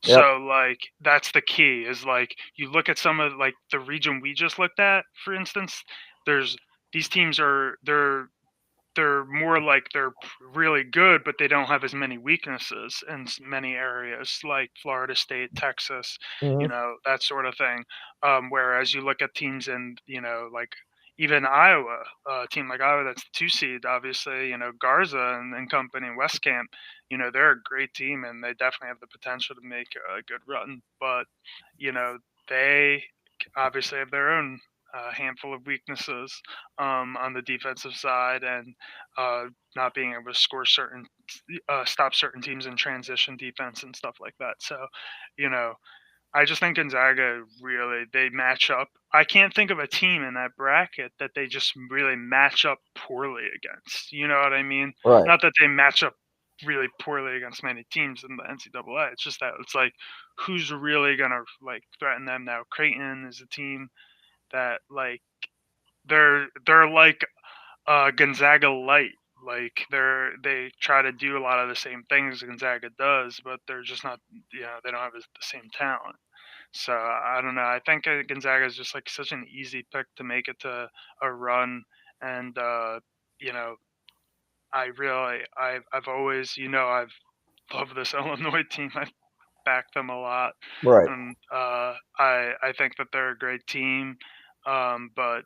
Yep. So like that's the key is like you look at some of like the region we just looked at, for instance, there's these teams they're more like really good, but they don't have as many weaknesses in many areas, like Florida State, Texas, Hmm. that sort of thing. Whereas you look at teams in, like even Iowa, a team like Iowa that's the 2 seed, obviously, Garza and company, West Camp, they're a great team and they definitely have the potential to make a good run. But, you know, they obviously have their own handful of weaknesses on the defensive side, and uh, not being able to stop certain teams in transition defense and stuff like that. So, you know, I just think Gonzaga really they match up. I can't think of a team in that bracket that they just really match up poorly against. You know what I mean? Right. Not that they match up really poorly against many teams in the NCAA. It's just that it's like who's really gonna like threaten them now. Creighton is a team that like they're like Gonzaga light. Like they try to do a lot of the same things Gonzaga does, but they're just not. They don't have the same talent. So I don't know. I think Gonzaga is just like such an easy pick to make it to a run, and you know I've always I've loved this Illinois team. I back them a lot, Right. and I think that they're a great team. But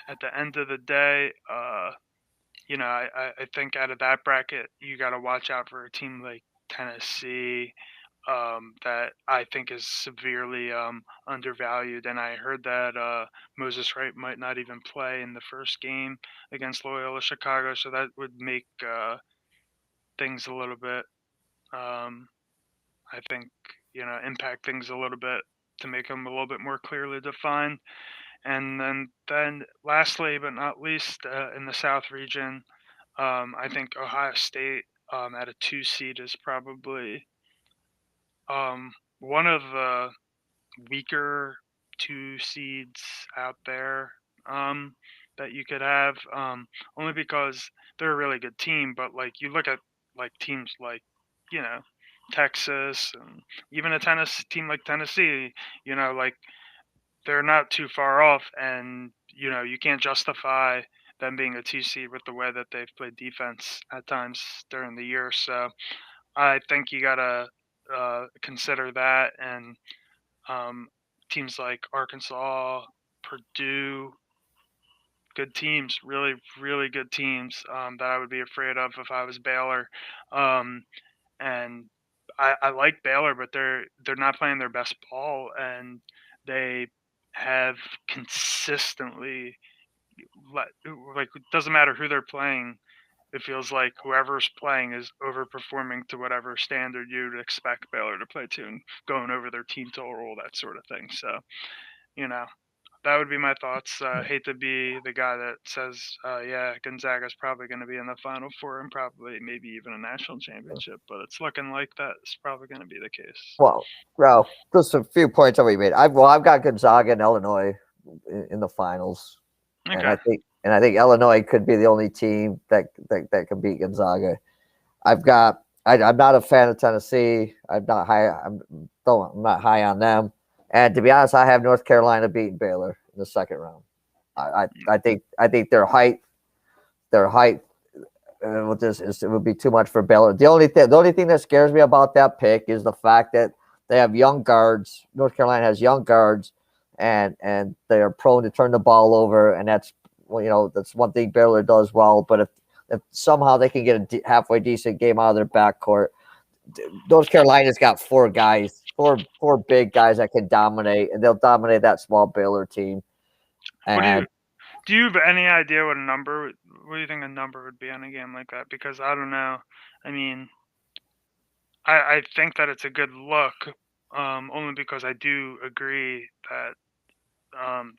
at the end of the day, I think out of that bracket, you got to watch out for a team like Tennessee, that I think is severely undervalued. And I heard that Moses Wright might not even play in the first game against Loyola Chicago, so that would make things a little bit, um, I think, impact things a little bit to make them a little bit more clearly defined. And then lastly, but not least, in the South region, I think Ohio State at a 2 seed is probably one of the weaker 2 seeds out there, um, that you could have, only because they're a really good team. But like you look at like teams like, you know, Texas, and even a Tennessee team like Tennessee, like they're not too far off, and you can't justify them being a 2 seed with the way that they've played defense at times during the year. So I think you gotta consider that, and um, teams like Arkansas, Purdue, good teams, really, really good teams, that I would be afraid of if I was Baylor. Um, and I like Baylor, but they're not playing their best ball, and they have consistently let, like, it doesn't matter who they're playing. It feels like whoever's playing is overperforming to whatever standard you'd expect Baylor to play to, and going over their team total, that sort of thing. So, you know, that would be my thoughts. Hate to be the guy that says, yeah, Gonzaga's probably going to be in the Final Four and probably maybe even a national championship, but it's looking like that's probably going to be the case. Well, just a few points that we made. I've got Gonzaga and Illinois in the finals, and Okay. I think Illinois could be the only team that can beat Gonzaga. I've got. I'm not a fan of Tennessee. I'm not high. I'm not high on them. And to be honest, I have North Carolina beating Baylor in the second round. I think their height with this is it would be too much for Baylor. The only thing that scares me about that pick is the fact that they have young guards. North Carolina has young guards, and they are prone to turn the ball over, and that's that's one thing Baylor does well. But if somehow they can get a halfway decent game out of their backcourt, North Carolina's got four big guys that can dominate, and they'll dominate that small Baylor team. What And do you have any idea what a number? What do you think a number would be on a game like that? Because I don't know. I mean, I think that it's a good look, only because I do agree that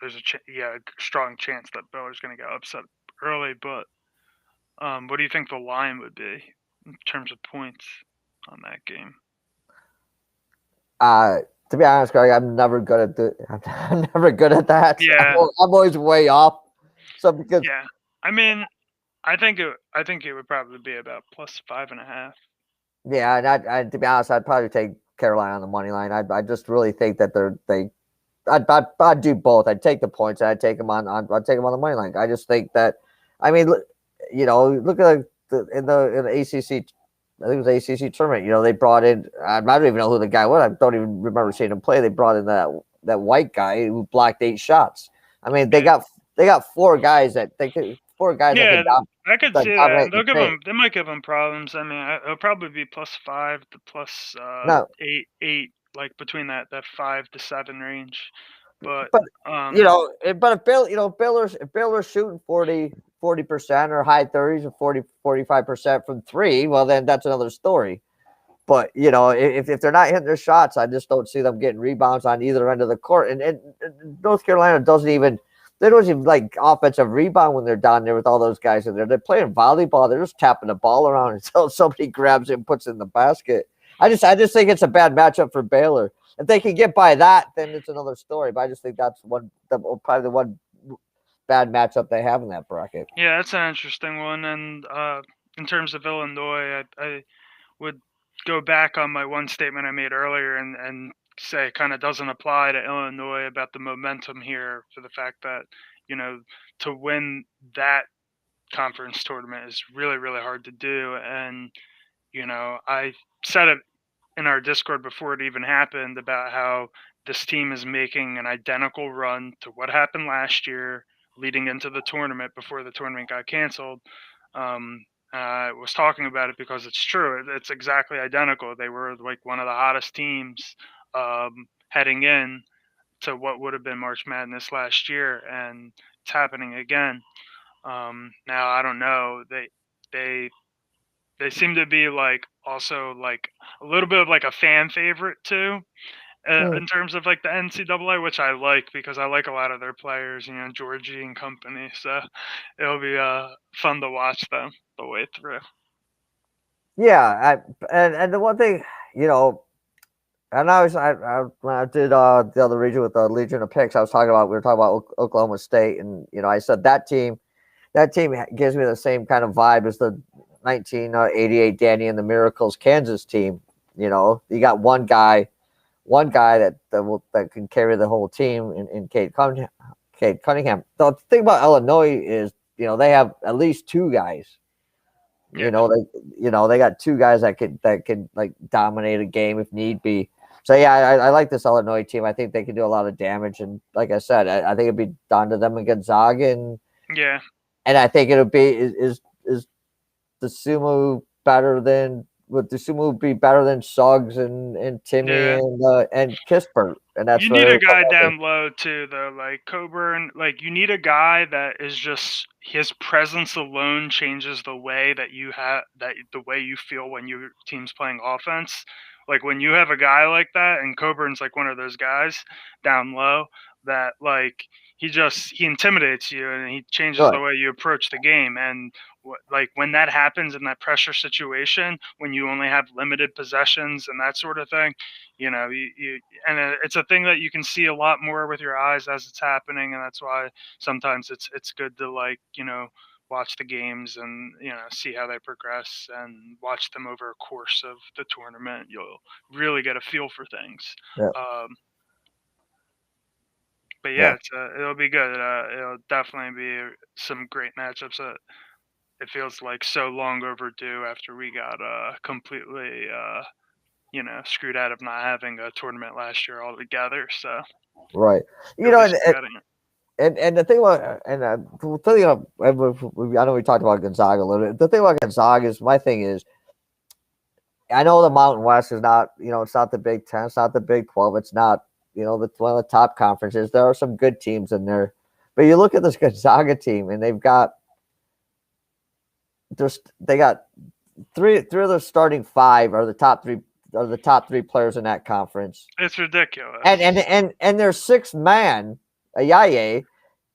there's a strong chance that Baylor's going to get upset early. But what do you think the line would be in terms of points on that game? uh, to be honest, Greg, I'm never good at I'm never good at that. Yeah, I'm always way off. So because yeah. I mean, I think it would probably be about plus 5.5. yeah, and to be honest, I'd probably take Carolina on the money line. I just really think that I'd do both. I'd take the points and I'd take them I'd take them on the money line. I just think that, I mean, look at in the ACC. I think it was ACC tournament. They brought in. I don't even know who the guy was. I don't even remember seeing him play. They brought in that white guy who blocked 8 shots. I mean, they Yeah, got four guys that yeah, could I could that see that. dominate the paint. They might give them problems. I mean, it'll probably be plus 5 to plus No, 8, like between that 5 to 7 range. But but um, but if Baylor's shooting 40% or high 30s or 45% from three, well then that's another story. But if they're not hitting their shots, I just don't see them getting rebounds on either end of the court. And North Carolina they don't even like offensive rebound when they're down there with all those guys in there. They're playing volleyball. They're just tapping the ball around until somebody grabs it and puts it in the basket. I just think it's a bad matchup for Baylor. If they can get by that, then it's another story. But I just think that's probably the one bad matchup they have in that bracket. yeah, that's an interesting one. And in terms of Illinois, I would go back on my one statement I made earlier, and say it kind of doesn't apply to Illinois about the momentum here, for the fact that, you know, to win that conference tournament is really, really hard to do. And, I said it in our Discord before it even happened about how this team is making an identical run to what happened last year leading into the tournament before the tournament got canceled. Um, I was talking about it because it's true. It's exactly identical. They were like one of the hottest teams heading in to what would have been March Madness last year, and it's happening again. Now I don't know. They they seem to be like also like a little bit of like a fan favorite too, Mm. in terms of like the NCAA, which I like because I like a lot of their players, Georgie and company. So it'll be fun to watch them the way through. Yeah, and the one thing, you know, and when I did the other region with the Legion of Picks, we were talking about Oklahoma State, and I said that team gives me the same kind of vibe as the 1988 Danny and the Miracles Kansas team. You got one guy that can carry the whole team in Cade Cunningham. The thing about Illinois is, they have at least two guys. Yeah, They got two guys that could like dominate a game if need be. So yeah, I like this Illinois team. I think they can do a lot of damage, and like I said, I think it'd be down to them and Gonzaga, yeah, and I think it'll be is the sumo better than would the sumo be better than Suggs and Timmy yeah. and Kispert, and that's You need where a guy down low too, though. Like Coburn, like you need a guy that is just his presence alone changes the way that the way you feel when your team's playing offense. Like when you have a guy like that, and Coburn's like one of those guys down low that like he intimidates you and he changes the right, way you approach the game. And like when that happens in that pressure situation, when you only have limited possessions and that sort of thing, you and it's a thing that you can see a lot more with your eyes as it's happening, and that's why sometimes it's good to like watch the games and see how they progress and watch them over a course of the tournament. You'll really get a feel for things. yeah, um, but yeah, yeah, it'll be good. It'll definitely be some great matchups that it feels like so long overdue after we got completely screwed out of not having a tournament last year altogether. So right. You at know, least we're getting it. and the thing about the thing about, I know we talked about Gonzaga a little bit. The thing about Gonzaga is my thing is, I know the Mountain West is not, it's not the Big Ten, it's not the Big 12, it's not, one of the top conferences. There are some good teams in there, but you look at this Gonzaga team, and they got three of the starting five are the top three players in that conference, It's ridiculous. and their sixth man, Ayaye,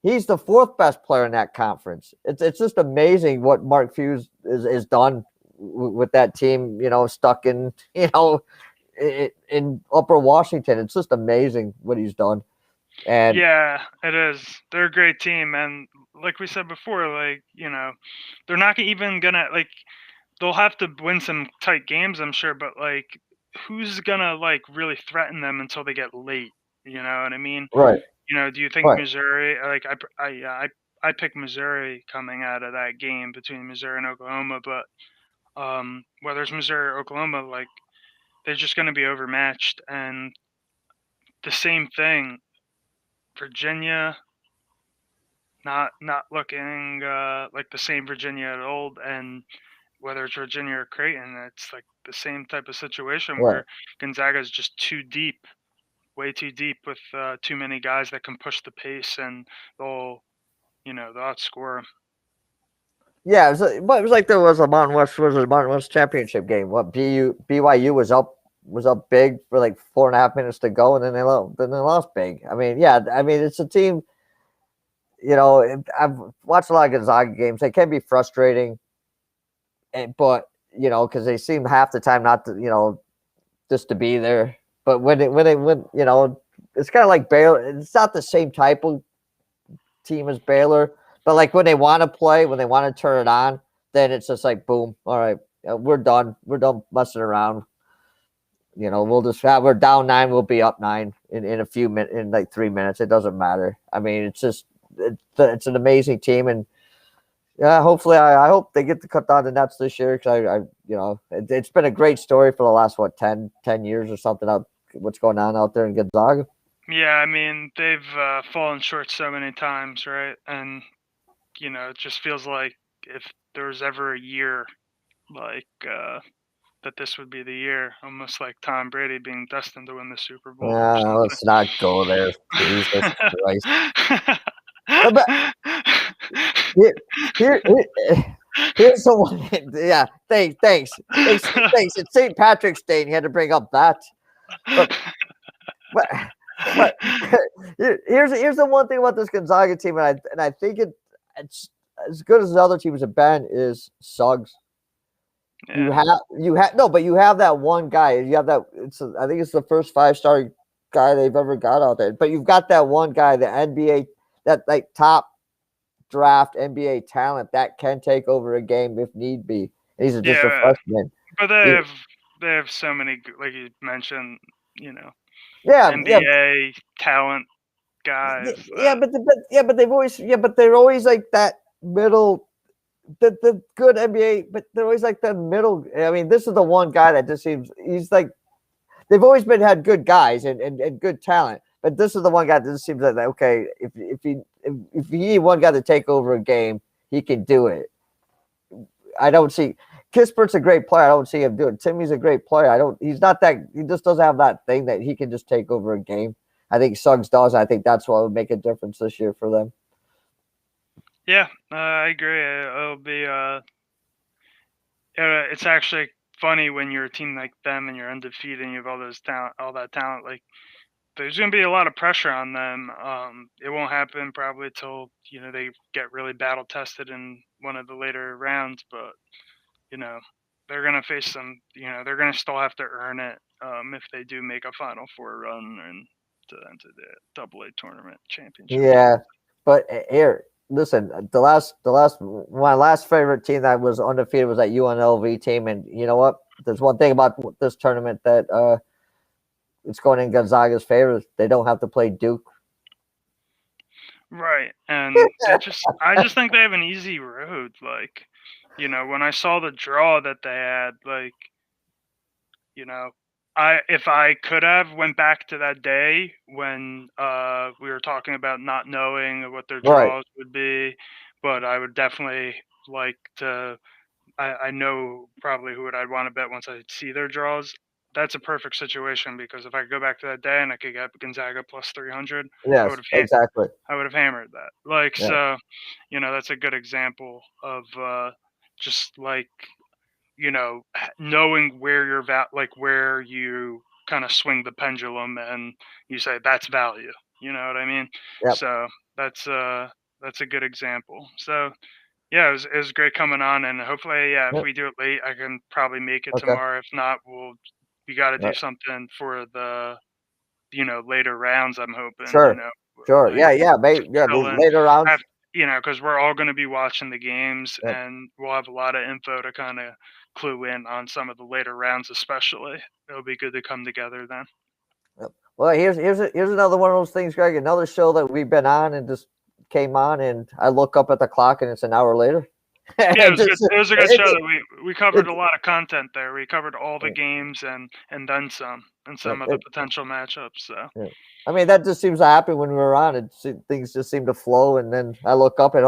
he's the fourth best player in that conference. It's just amazing what Mark Fuse is done with that team. Stuck in in Upper Washington. It's just amazing what he's done. And Yeah, it is. They're a great team, and like we said before, like they're not even gonna like. They'll have to win some tight games, I'm sure, but like, who's gonna like really threaten them until they get late? You know what I mean? right, Do you think right, Missouri? Like, I picked Missouri coming out of that game between Missouri and Oklahoma, but whether it's Missouri or Oklahoma, like they're just going to be overmatched. And the same thing, Virginia not looking like the same Virginia at old, and whether it's Virginia or Creighton, it's like the same type of situation right. where Gonzaga is just too deep, way too deep with too many guys that can push the pace, and they'll they'll outscore 'em. Yeah, but it was like there was a Mountain West championship game. What BYU was up big for like 4.5 minutes to go, and then they lost big. I mean, yeah, I mean it's a team. I've watched a lot of Gonzaga games. They can be frustrating, but because they seem half the time not to, just to be there. But when it's kind of like Baylor. It's not the same type of team as Baylor, but like when they want to play, when they want to turn it on, then it's just like boom. All right, we're done. We're done messing around. We'll just we're down 9. We'll be up 9 in a few minutes, in like 3 minutes. It doesn't matter. I mean, it's an amazing team, and yeah, hopefully, I hope they get to cut down the nets this year, because it's been a great story for the last 10 years or something. What's going on out there in Gonzaga? Yeah, I mean they've fallen short so many times, right? And it just feels like if there's ever a year like that this would be the year, almost like Tom Brady being destined to win the Super Bowl or Let's not go there. Jesus Christ. But here, here, here's the one. Yeah, thanks. It's St. Patrick's Day, and you had to bring up that. But but here's the one thing about this Gonzaga team, and I think it's as good as the other teams have been is Suggs. Yeah. You have no, but you have that one guy. You have that. I think it's the first 5-star guy they've ever got out there. But you've got that one guy, the NBA, that like top draft NBA talent that can take over a game if need be. And he's just a freshman. But they have so many, like you mentioned, Yeah, NBA talent guys. But they're always like that middle. The good NBA, but they're always like the middle. I mean, this is the one guy that just seems he's like they've always had good guys and good talent, but this is the one guy that just seems like okay, if you need one guy to take over a game, he can do it. I don't see Kispert's a great player. I don't see him do it. Timmy's a great player. He's not that. He just doesn't have that thing that he can just take over a game. I think Suggs does. I think that's what would make a difference this year for them. Yeah, I agree. It'll be it's actually funny when you're a team like them and you're undefeated and you have all that talent. Like, there's going to be a lot of pressure on them. It won't happen probably till they get really battle tested in one of the later rounds, but they're going to face some. They're going to still have to earn it if they do make a Final Four run and to enter the AA tournament championship. Yeah, but here. Listen, my last favorite team that was undefeated was that UNLV team, and you know what? There's one thing about this tournament that it's going in Gonzaga's favor. They don't have to play Duke. Right, and I just think they have an easy road. Like, when I saw the draw that they had, like, if I could have went back to that day when we were talking about not knowing what their draws would be, but I would definitely like to. I know probably who I'd want to bet once I see their draws. That's a perfect situation because if I go back to that day and I could get Gonzaga plus 300, yes, exactly. I would have hammered that. Like, so, that's a good example of just like. Knowing where you're where you kind of swing the pendulum and you say that's value. You know what I mean? Yep. So that's a good example. So yeah, it was great coming on, and hopefully, if we do it late, I can probably make it tomorrow. If not, we got to do something for the later rounds. I'm hoping. Sure. Sure. Like, Later rounds. Because we're all going to be watching the games, and we'll have a lot of info to kind of clue in on some of the later rounds, especially. It'll be good to come together then. Yep. Well, here's another one of those things, Greg. Another show that we've been on and just came on, and I look up at the clock and it's an hour later. Yeah, it was a good show. That we covered a lot of content there. We covered all the games and then some, and some of the potential matchups. So. Yeah. I mean, that just seems to happen when we're on. Things just seem to flow, and then I look up and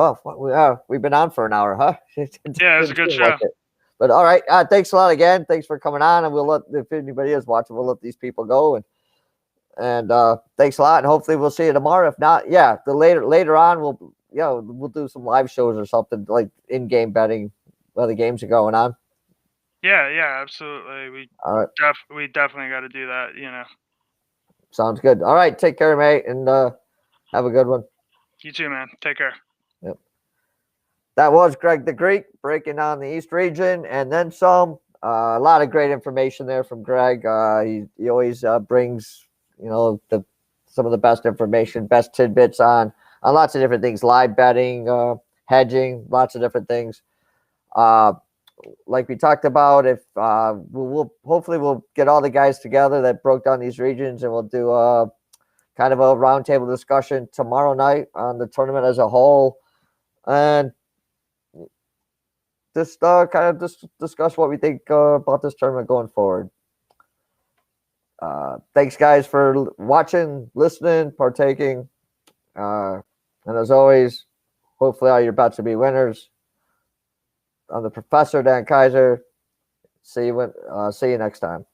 we've been on for an hour, huh? Yeah, it was a good show. But all right, thanks a lot again. Thanks for coming on, and if anybody is watching, we'll let these people go. And thanks a lot, and hopefully we'll see you tomorrow. If not, the later on we'll do some live shows or something like in-game betting while the games are going on. Yeah, absolutely. We definitely got to do that. Sounds good. All right. Take care, mate, and have a good one. You too, man. Take care. Yep. That was Greg the Greek breaking down the East region and then some. A lot of great information there from Greg. He always brings, some of the best information, best tidbits on lots of different things, live betting, hedging, lots of different things. Like we talked about, if hopefully we'll get all the guys together that broke down these regions, and we'll do kind of a roundtable discussion tomorrow night on the tournament as a whole, and just discuss what we think about this tournament going forward. Thanks, guys, for watching, listening, partaking, and as always, hopefully all your bets will be winners. I'm the professor Dan Kaiser. See you next time.